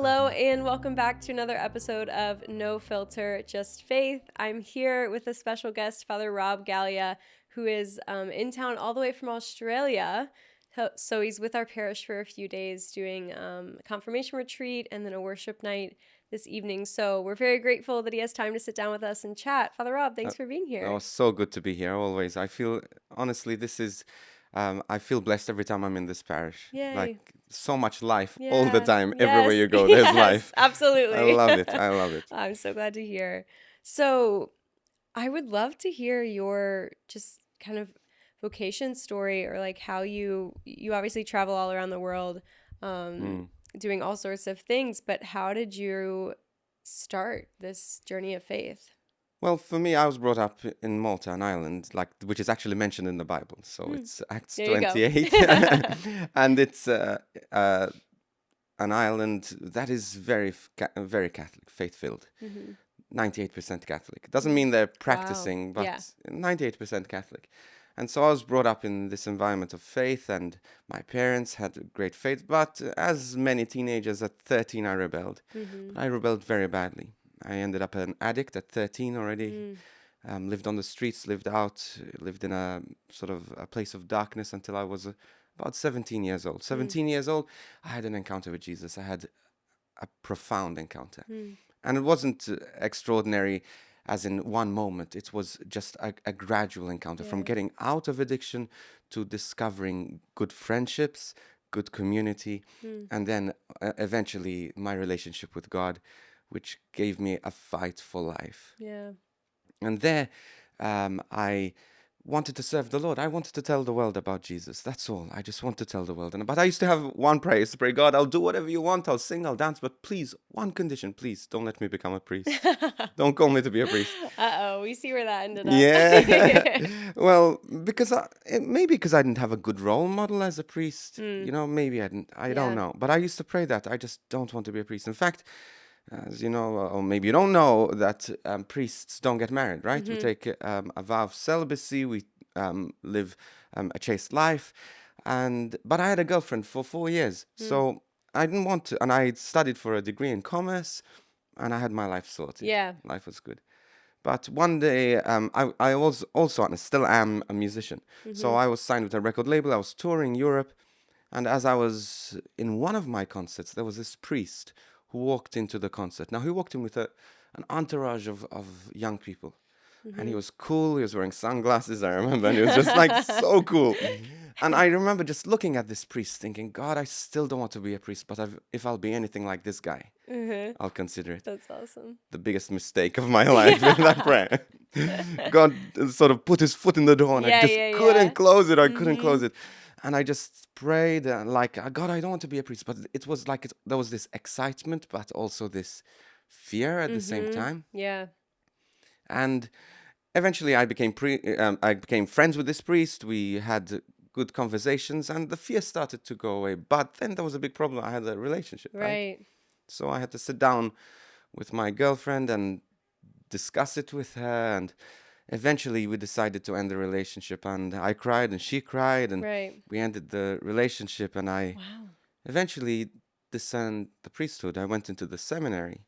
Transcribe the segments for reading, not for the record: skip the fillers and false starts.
Hello, and welcome back to another episode of No Filter, Just Faith. I'm here with a special guest, Father Rob Galea, who is in town all the way from Australia. So he's with our parish for a few days doing a confirmation retreat and then a worship night this evening. So we're very grateful that he has time to sit down with us and chat. Father Rob, thanks for being here. Oh, so good to be here always. I feel, honestly, I feel blessed every time I'm in this parish. Yay. Like so much life all the Yeah. time. Yes. Everywhere you go, there's Yes, life. absolutely. I love it. I love it. I'm so glad to hear. So I would love to hear your just kind of vocation story, or like how you obviously travel all around the world, doing all sorts of things, but how did you start this journey of faith? Well, for me, I was brought up in Malta, an island, like which is actually mentioned in the Bible. So it's Acts There you go. 28, and it's an island that is very Catholic, faith-filled. 98% Catholic. Doesn't mean they're practicing, but Yeah. 98% Catholic. And so I was brought up in this environment of faith, and my parents had great faith. But as many teenagers, at 13, I rebelled. But I rebelled very badly. I ended up an addict at 13 already. Lived on the streets, lived in a sort of a place of darkness until I was about 17 years old. 17 years old, I had an encounter with Jesus. I had a profound encounter. And it wasn't extraordinary as in one moment. It was just a gradual encounter from getting out of addiction to discovering good friendships, good community, and then eventually my relationship with God, which gave me a fight for life. Yeah. And there I wanted to serve the Lord. I wanted to tell the world about Jesus. That's all. I just want to tell the world. But I used to have one prayer. I used to pray, God, I'll do whatever you want. I'll sing, I'll dance. But please, one condition, please, don't let me become a priest. Don't call me to be a priest. Uh-oh, we see where that ended up. Yeah. Well, maybe because I didn't have a good role model as a priest. Maybe I didn't. I don't know. But I used to pray that. I just don't want to be a priest. In fact, as you know, or maybe you don't know, that priests don't get married, right? We take a vow of celibacy. We live a chaste life. But I had a girlfriend for 4 years. So I didn't want to. And I studied for a degree in commerce. And I had my life sorted. Yeah. Life was good. But one day, I was also, and still am, a musician. So I was signed with a record label. I was touring Europe. And as I was in one of my concerts, there was this priest who walked into the concert. Now, he walked in with an entourage of young people. And he was cool. He was wearing sunglasses, I remember. And he was just like so cool. And I remember just looking at this priest thinking, God, I still don't want to be a priest. But if I'll be anything like this guy, I'll consider it. That's awesome. The biggest mistake of my life in that prayer. God sort of put his foot in the door and I just couldn't close it. I couldn't close it. And I just prayed like, God, I don't want to be a priest. But it was like there was this excitement, but also this fear at the same time. Yeah. And eventually I became friends with this priest. We had good conversations and the fear started to go away. But then there was a big problem. I had a relationship, right? So I had to sit down with my girlfriend and discuss it with her. And eventually we decided to end the relationship. And I cried and she cried. And we ended the relationship. And I eventually discerned the priesthood. I went into the seminary.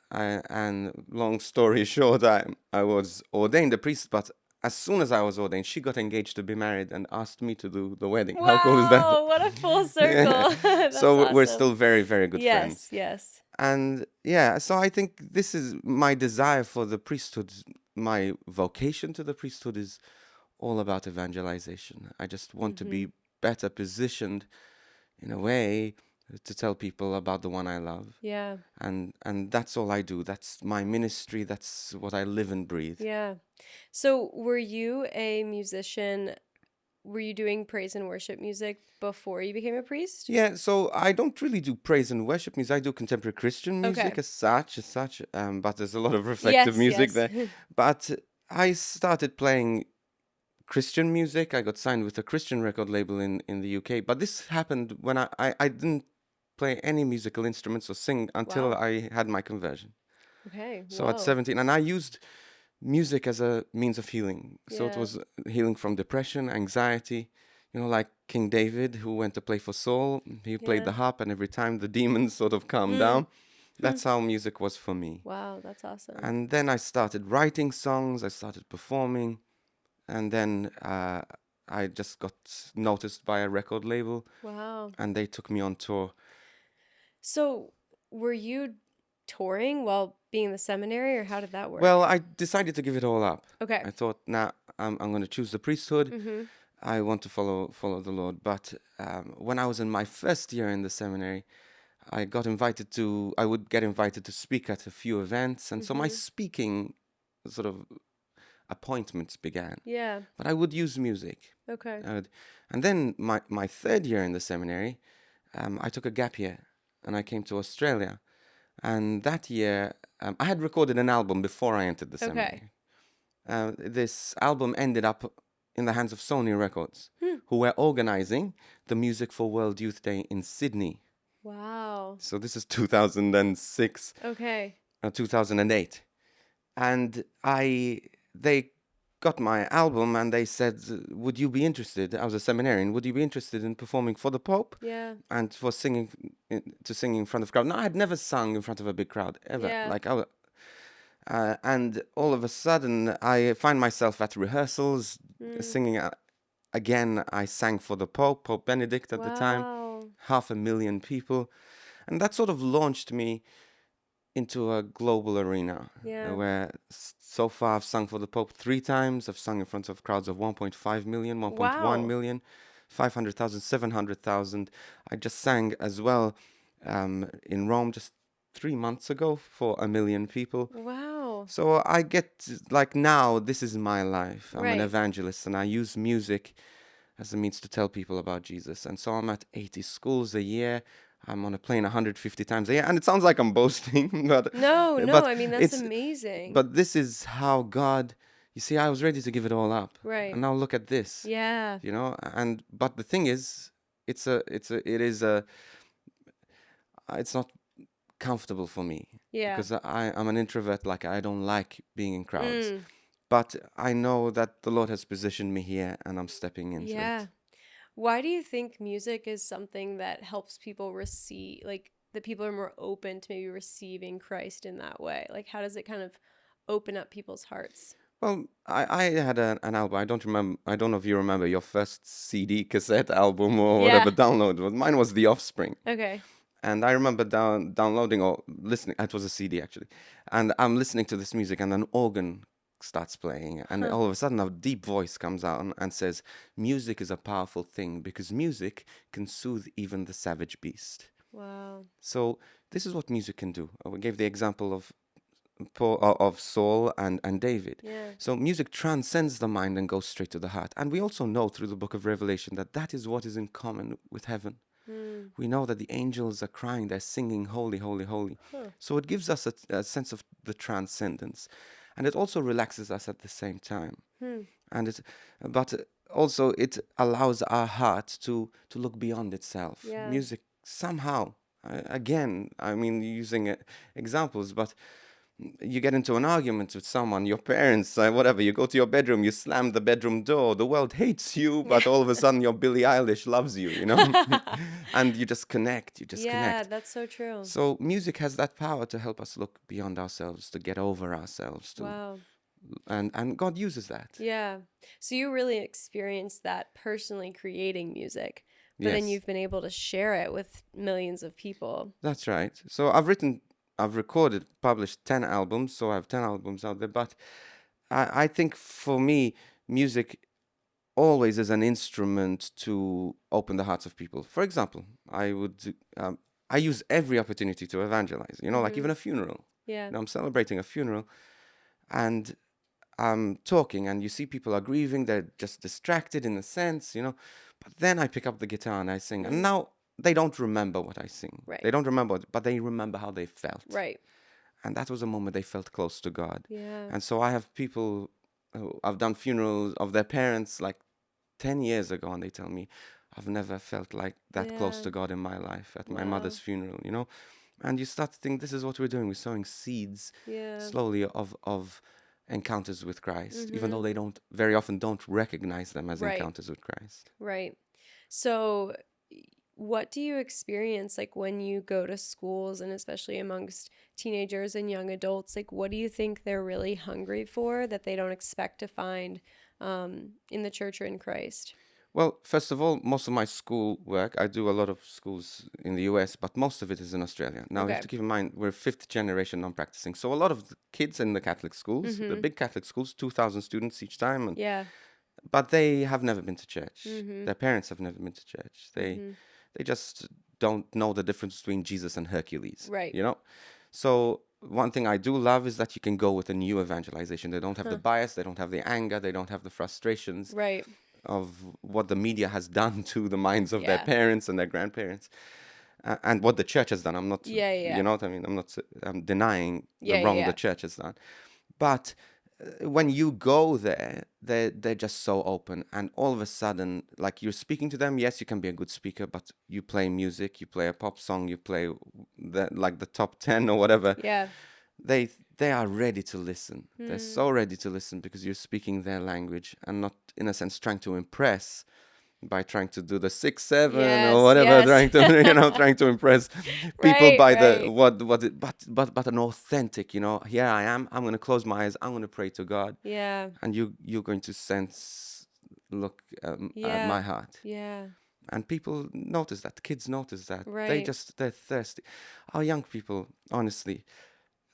And long story short, I was ordained a priest. But as soon as I was ordained, she got engaged to be married and asked me to do the wedding. Wow, how cool is that? What a full circle. That's so we're awesome. still very, very good friends. Yes. And yeah, so I think this is my desire for the priesthood. My vocation to the priesthood is all about evangelization. I just want to be better positioned in a way to tell people about the one I love. Yeah. And that's all I do. That's my ministry. That's what I live and breathe. Yeah. So were you a musician? Were you doing praise and worship music before you became a priest? Yeah, so I don't really do praise and worship music. I do contemporary Christian music as such. But there's a lot of reflective music there. But I started playing Christian music. I got signed with a Christian record label in the UK. But this happened when I didn't play any musical instruments or sing until I had my conversion. Okay. So at 17, and I used music as a means of healing. So it was healing from depression, anxiety, You know, like King David, who went to play for Saul. He played Yeah. the harp, and every time the demons sort of calmed Mm. down. That's how music was for me. Wow, that's awesome. And then I started writing songs, I started performing, and then I just got noticed by a record label, Wow. and they took me on tour. So, were you touring while being in the seminary, or how did that work? Well, I decided to give it all up. Okay. I thought, now I'm going to choose the priesthood. Mm-hmm. I want to follow the Lord. But when I was in my first year in the seminary, I would get invited to speak at a few events, and so my Mm-hmm. speaking sort of appointments began. Yeah. But I would use music. Okay. And then my third year in the seminary, I took a gap year, and I came to Australia. And that year, I had recorded an album before I entered the Okay. seminary. This album ended up in the hands of Sony Records, who were organizing the Music for World Youth Day in Sydney. Wow. So this is 2006, Okay. 2008. And they got my album and they said, would you be interested? I was a seminarian. Would you be interested in performing for the Pope Yeah. and for singing in front of a crowd? No, I had never sung in front of a big crowd ever. Yeah. Like and all of a sudden, I find myself at rehearsals singing. Again, I sang for the Pope, Pope Benedict at the time, Wow. 500,000 people. And that sort of launched me into a global arena Yeah. where so far I've sung for the Pope 3 times. I've sung in front of crowds of 1.5 million, 1.1 Wow. million, 500,000, 700,000. I just sang as well in Rome just 3 months ago for 1 million people. Wow. So I get, like, now this is my life. I'm an Right. evangelist and I use music as a means to tell people about Jesus. And so I'm at 80 schools a year. I'm on a plane 150 times a year. And it sounds like I'm boasting, but No, but I mean, that's it's amazing. but this is how God, you see, I was ready to give it all up. Right. And now look at this. Yeah. You know, and but the thing is, it's not comfortable for me. Yeah. Because I'm an introvert, like I don't like being in crowds. Mm. But I know that the Lord has positioned me here and I'm stepping into Yeah. it. Why do you think music is something that helps people receive, like, that people are more open to maybe receiving Christ in that way? Like, how does it kind of open up people's hearts? Well, I had an album. I don't know if you remember your first CD cassette album or whatever Yeah. download was. Mine was The Offspring. Okay. And I remember downloading or listening. It was a CD actually. And I'm listening to this music and an organ starts playing. And Huh. all of a sudden a deep voice comes out and says, music is a powerful thing because music can soothe even the savage beast. Wow. So this is what music can do. We gave the example of Saul and David. Yeah. So music transcends the mind and goes straight to the heart. And we also know through the book of Revelation that that is what is in common with heaven. Mm. We know that the angels are crying, they're singing, holy, holy, holy. Huh. So it gives us a sense of the transcendence. And it also relaxes us at the same time. And but also it allows our heart to look beyond itself. Yeah. Music somehow, again, I mean, using examples, but you get into an argument with someone, your parents, whatever, you go to your bedroom, you slam the bedroom door, the world hates you, but all of a sudden your Billie Eilish loves you, you know? And you just connect, Yeah, connect. that's so true. So music has that power to help us look beyond ourselves, to get over ourselves, Wow. and God uses that. Yeah. So you really experienced that personally creating music, but then Yes. you've been able to share it with millions of people. That's right. So I've recorded, published 10 albums, so I have 10 albums out there. But I think for me, music always is an instrument to open the hearts of people. For example, I use every opportunity to evangelize, you know, like even a funeral. Yeah. You know, I'm celebrating a funeral and I'm talking, and you see people are grieving, they're just distracted in a sense, you know. But then I pick up the guitar and I sing, and now they don't remember what I sing. Right. They don't remember it, but they remember how they felt. Right. And that was a moment they felt close to God. Yeah. And so I have people who I've done funerals of their parents like 10 years ago, and they tell me, I've never felt like that close Yeah. to God in my life at my Wow. mother's funeral, you know. And you start to think, this is what we're doing. We're sowing seeds Yeah. slowly of encounters with Christ, even though they very often don't recognize them as Right. encounters with Christ. Right. So, what do you experience like when you go to schools and especially amongst teenagers and young adults? Like, what do you think they're really hungry for that they don't expect to find in the church or in Christ? Well, first of all, most of my school work, I do a lot of schools in the US, but most of it is in Australia. Now, you have Okay. to keep in mind, we're fifth generation non-practicing. So a lot of the kids in the Catholic schools, the Mm-hmm. big Catholic schools, 2,000 students each time, Yeah. but they have never been to church. Mm-hmm. Their parents have never been to church. Mm-hmm. They just don't know the difference between Jesus and Hercules, Right. you know? So one thing I do love is that you can go with a new evangelization. They don't have the Huh. bias, they don't have the anger, they don't have the frustrations Right. of what the media has done to the minds of their Yeah. parents and their grandparents, and what the church has done. I'm not, Yeah. you Yeah. know what I mean? I'm denying the Yeah. wrong Yeah. the church has done. But when you go there, they're just so open, and all of a sudden, like you're speaking to them. Yes, you can be a good speaker, but you play music, you play a pop song, you play the top 10 or whatever. Yeah. They are ready to listen. They're Mm. so ready to listen because you're speaking their language and not, in a sense, trying to impress by trying to do the 6/7 or Yes. whatever, Yes. trying to trying to impress people Right. by the Right. what it, but an authentic, here I am. I'm gonna close my eyes. I'm gonna pray to God, Yeah. and you're going to sense, look at Yeah. my heart, Yeah. and people notice that. Kids notice that. Right. They're thirsty. Our young people, honestly,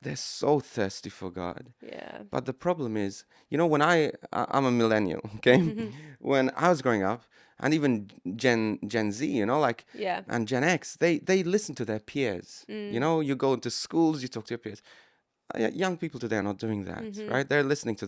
they're so thirsty for God. Yeah. But the problem is, when I'm a millennial, okay? When I was growing up, and even Gen Z, Yeah. and Gen X, they listen to their peers. Mm. You go into schools, you talk to your peers. Young people today are not doing that, Mm-hmm. right? They're listening to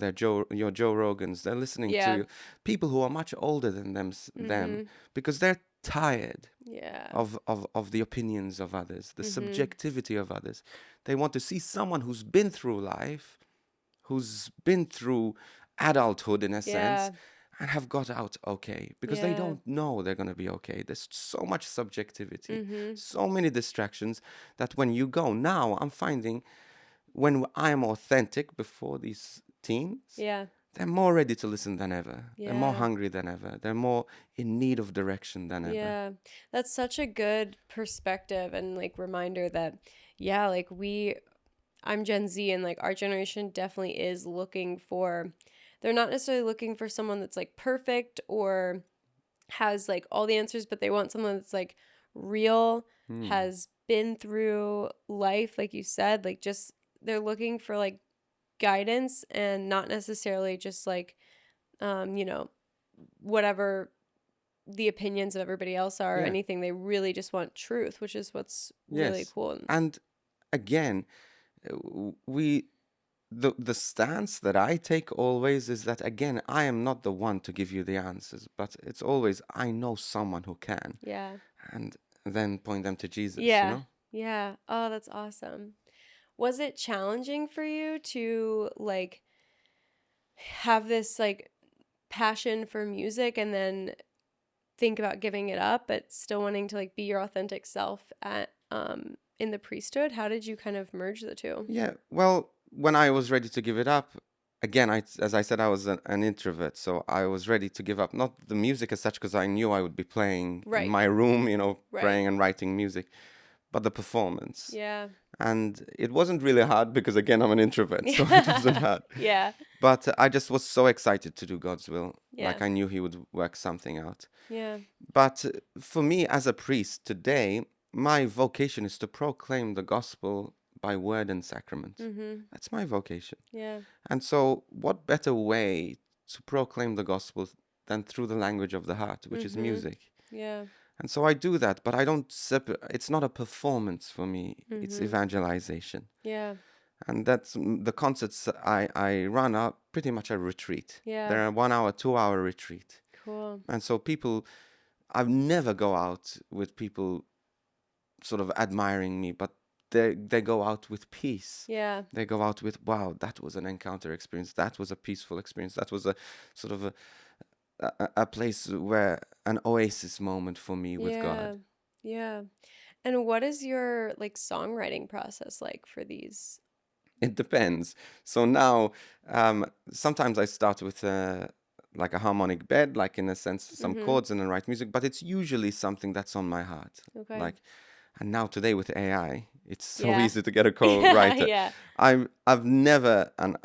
your Joe Rogans. They're listening Yeah. to people who are much older than them Mm-hmm. because they're tired Yeah. of the opinions of others, the Mm-hmm. subjectivity of others. They want to see someone who's been through life, who's been through adulthood in a sense, Yeah. and have got out okay because they Yeah. don't know they're going to be okay. There's so much subjectivity, Mm-hmm. so many distractions that when you go now, I'm finding when I'm authentic before these teens, Yeah. they're more ready to listen than ever. They're more Yeah. hungry than ever. They're more in need of direction than ever. Yeah. That's such a good perspective and like reminder that, yeah, like I'm Gen Z and like our generation definitely is looking for, they're not necessarily looking for someone that's like perfect or has like all the answers, but they want someone that's like real, Hmm. has been through life, like you said, like just they're looking for like guidance and not necessarily just like you know, whatever the opinions of everybody else are or Yeah. anything. They really just want truth, which is what's really Yes. cool. And again, we the stance that I take always is that again, I am not the one to give you the answers, but it's always I know someone who can, Yeah. and then point them to Jesus, Yeah. Yeah. Oh, that's awesome. Was it challenging for you to like have this like passion for music and then think about giving it up but still wanting to like be your authentic self at in the priesthood? How did you kind of merge the two? Yeah. Well, when I was ready to give it up, again, as I said, I was an introvert, so I was ready to give up not the music as such because I knew I would be playing in Right. my room, Right. praying and writing music, but the performance. Yeah. And it wasn't really hard because again, I'm an introvert, so it wasn't hard. Yeah. But I just was so excited to do God's will. Yeah. Like I knew He would work something out. Yeah. But for me as a priest today, my vocation is to proclaim the gospel by word and sacrament. Mhm. That's my vocation. Yeah. And so, what better way to proclaim the gospel than through the language of the heart, which is Mhm. music? Yeah. And so I do that, but I don't it's not a performance for me, it's Mhm. evangelization. Yeah. And that's the concerts I run are pretty much a retreat. Yeah. They're a 1 hour, 2 hour retreat. Cool. And so I never go out with people sort of admiring me, but they go out with peace. Yeah. They go out with, wow, that was an encounter experience. That was a peaceful experience. That was a sort of a place where an oasis moment for me with Yeah. God. Yeah. And what is your like songwriting process like for these? It depends. So now, sometimes I start with like a harmonic bed, like in a sense, some Mm-hmm. chords and then write music, but it's usually something that's on my heart. Okay. Like, and now today with AI, it's so Yeah. easy to get a Yeah, co-writer. yeah. I've never, and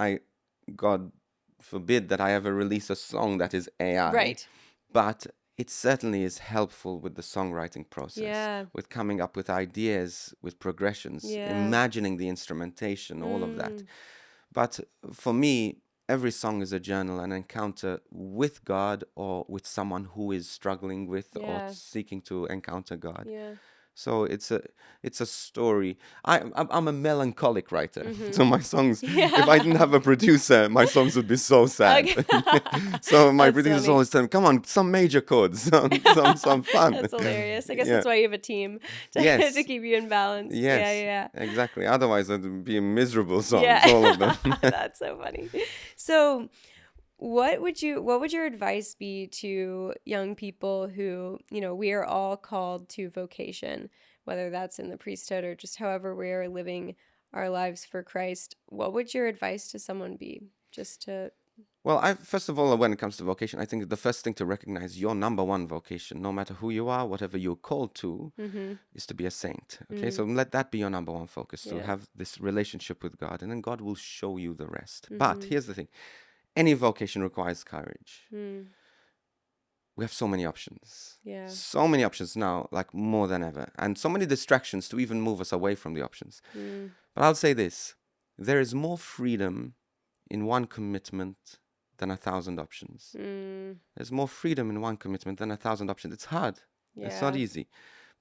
God forbid that I ever release a song that is AI, Right. but it certainly is helpful with the songwriting process, Yeah. with coming up with ideas, with progressions, Yeah. imagining the instrumentation, all of that. Mm. But for me, every song is a journal, an encounter with God or with someone who is struggling with or Yeah. seeking to encounter God. Yeah. So it's a story. I'm a melancholic writer. Mm-hmm. So my songs, if I didn't Yeah. have a producer, my songs would be so sad. Okay. So my That's producer's funny. always telling me, "Come on, some major chords, some fun." That's hilarious. I guess Yeah. that's why you have a team to Yes. keep you in balance. Yeah, Yes. yeah. Exactly. Otherwise, it'd be miserable songs, Yeah. all of them. That's so funny. So, what would your advice be to young people who, we are all called to vocation, whether that's in the priesthood or just however we are living our lives for Christ? What would your advice to someone be? Just to Well, first of all, when it comes to vocation, I think the first thing to recognize your number one vocation, no matter who you are, whatever you're called to, Mm-hmm. is to be a saint. Okay, so let that be your number one focus, to Yeah. have this relationship with God, and then God will show you the rest. But Mm-hmm. here's the thing: any vocation requires courage. Mm. We have Yeah. so many options now, like more than ever, and so many distractions to even move us away from the options. Mm. But I'll say this: there is more freedom in one commitment than 1,000 options. Mm. There's more freedom in one commitment than 1,000 options. It's hard. It's not Yeah. easy.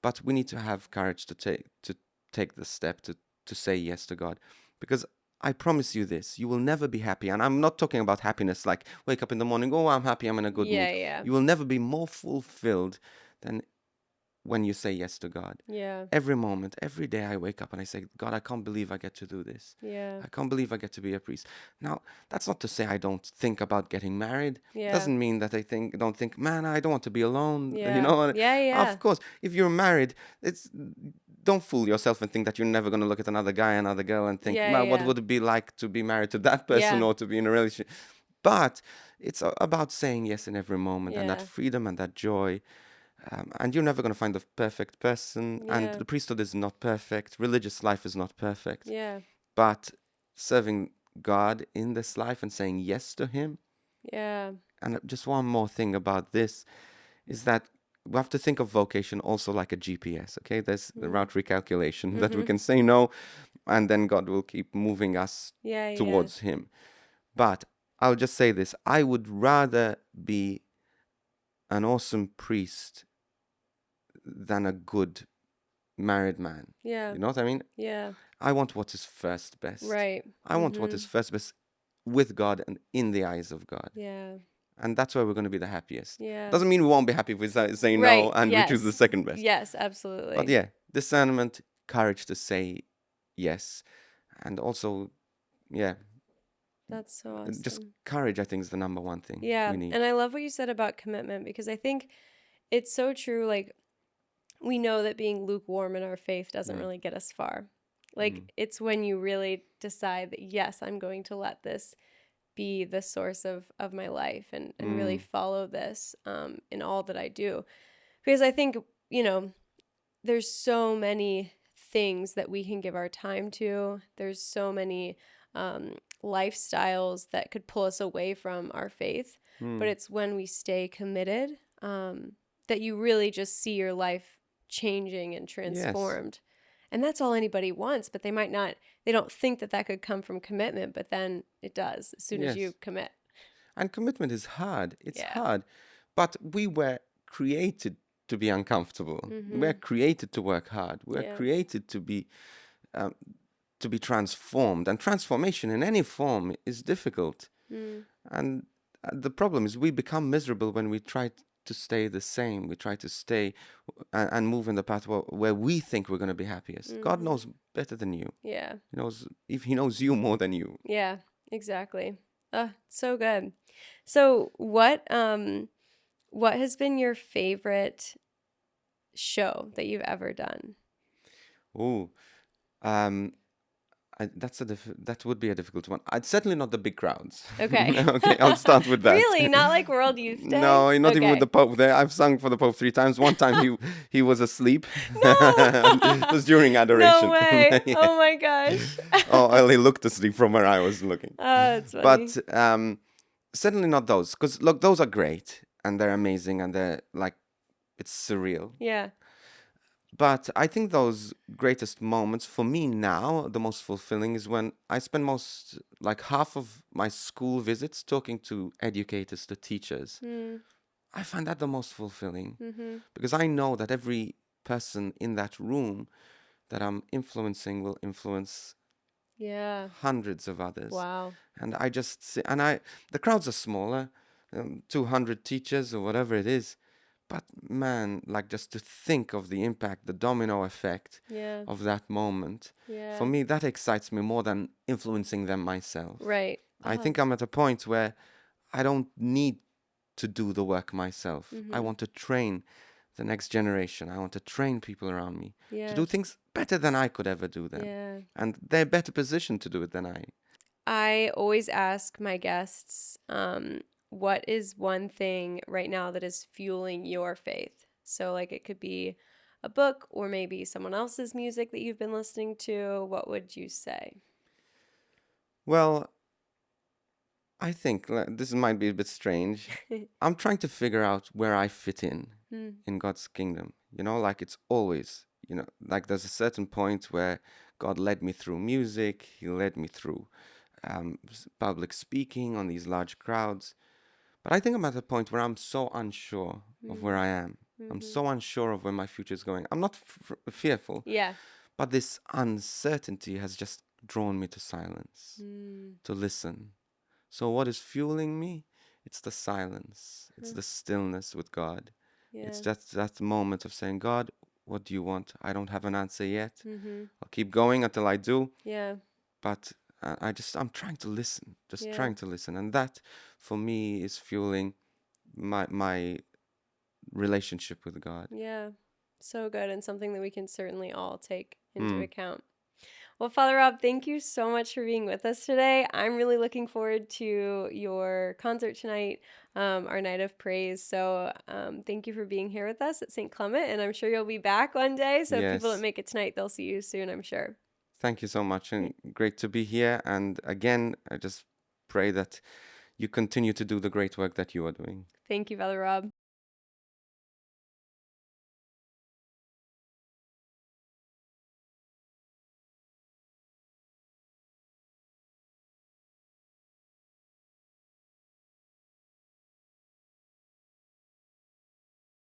But we need to have courage to take the step to say yes to God. Because I promise you this, you will never be happy. And I'm not talking about happiness like wake up in the morning, oh, I'm happy, I'm in a good Yeah, mood. yeah. You will never be more fulfilled than when you say yes to God. Yeah. Every moment, every day I wake up and I say, God, I can't believe I get to do this. Yeah. I can't believe I get to be a priest. Now, that's not to say I don't think about getting married. Yeah. Doesn't mean that I don't think, man, I don't want to be alone. You Yeah. know what? Yeah, yeah. Of course, if you're married, it's don't fool yourself and think that you're never going to look at another guy, another girl and think, Yeah, man, what yeah. would it be like to be married to that person Yeah. or to be in a relationship? But it's about saying yes in every moment and that Yeah. freedom and that joy. And you're never going to find the perfect person. And Yeah. the priesthood is not perfect. Religious life is not perfect. Yeah. But serving God in this life and saying yes to Him. Yeah. And just one more thing about this is that we have to think of vocation also like a GPS. Okay, there's the route recalculation that we Mm-hmm. can say no, and then God will keep moving us Yeah, yeah. towards Him. But I'll just say this: I would rather be an awesome priest than a good married man. Yeah. You know what I mean? Yeah. I want what is first best. Right. I want what Mm-hmm. is first best with God and in the eyes of God. Yeah. And that's where we're going to be the happiest. Yeah. Doesn't mean we won't be happy if we say no Right. and we choose the Yes. second best. Yes, But absolutely. yeah, discernment, courage to say yes. And also, yeah, That's so just awesome. courage, I think, is the number one thing Yeah. we need. And I love what you said about commitment because I think it's so true. Like, we know that being lukewarm in our faith doesn't Mm. really get us far. Like, it's when you really decide that, yes, I'm going to let this be the source of my life and really follow this in all that I do. Because I think, there's so many things that we can give our time to. There's so many lifestyles that could pull us away from our faith. But it's when we stay committed that you really just see your life changing and transformed. And that's all anybody wants, but they don't think that could come from commitment, but then it does as soon as you Yes. commit. And commitment is hard. It's Yeah. hard. But we were created to be uncomfortable. We're created to work hard. We're Yeah. created um, to be transformed. And transformation in any form is difficult. And the problem is we become miserable when we try to stay the same. We try to stay and move in the path where we think we're going to be happiest. God knows better than you. Yeah. He knows you more than you. Yeah, exactly. So good. So what has been your favorite show that you've ever done? Ooh. Um, that would be a difficult one. I'd certainly not the big crowds. Okay. Okay, I'll start with that. Really? Not like World Youth Day? No, not even with Okay. the Pope there. I've sung for the Pope 3 times. One time he was asleep. No. It was during No adoration. way. Yeah. Oh my gosh. Oh, well, he looked asleep from where I was looking. That's funny. But certainly not those, because look, those are great and they're amazing and they're like it's surreal. Yeah. But I think those greatest moments for me now, the most fulfilling is when I spend most, like half of my school visits talking to educators, to teachers. Mm. I find that the most fulfilling Mm-hmm. because I know that every person in that room that I'm influencing will influence Yeah. hundreds of others. Wow. And I just see, the crowds are smaller, 200 teachers or whatever it is. But man, like just to think of the impact, the domino effect Yeah. of that moment, Yeah. for me, that excites me more than influencing them myself. Right. I Oh. think I'm at a point where I don't need to do the work myself. I want to train the next generation. I want to train people around me Yeah. to do things better than I could ever do them. Yeah. And they're better positioned to do it than I. I always ask my guests, what is one thing right now that is fueling your faith? So, like, it could be a book or maybe someone else's music that you've been listening to. What would you say? Well, I think this might be a bit strange. I'm trying to figure out where I fit in God's kingdom. You know, like it's always, like there's a certain point where God led me through music, He led me through public speaking on these large crowds. But I think I'm at a point where I'm so unsure of where I am. I'm so unsure of where my future is going. I'm not fearful, Yeah. but this uncertainty has just drawn me to silence, to listen. So what is fueling me? It's the silence. It's the stillness with God. Yeah. It's just that moment of saying, God, what do you want? I don't have an answer yet. Mm-hmm. I'll keep going until I do. Yeah. But I'm trying to listen, just Yeah. trying to listen. And that for me is fueling my relationship with God. Yeah. So good, and something that we can certainly all take into Mm. account. Well, Father Rob, thank you so much for being with us today. I'm really looking forward to your concert tonight, our night of praise. So thank you for being here with us at St. Clement, and I'm sure you'll be back one day. So if people don't Yes. make it tonight, they'll see you soon, I'm sure. Thank you so much, and great to be here. And again, I just pray that you continue to do the great work that you are doing. Thank you, Father Rob.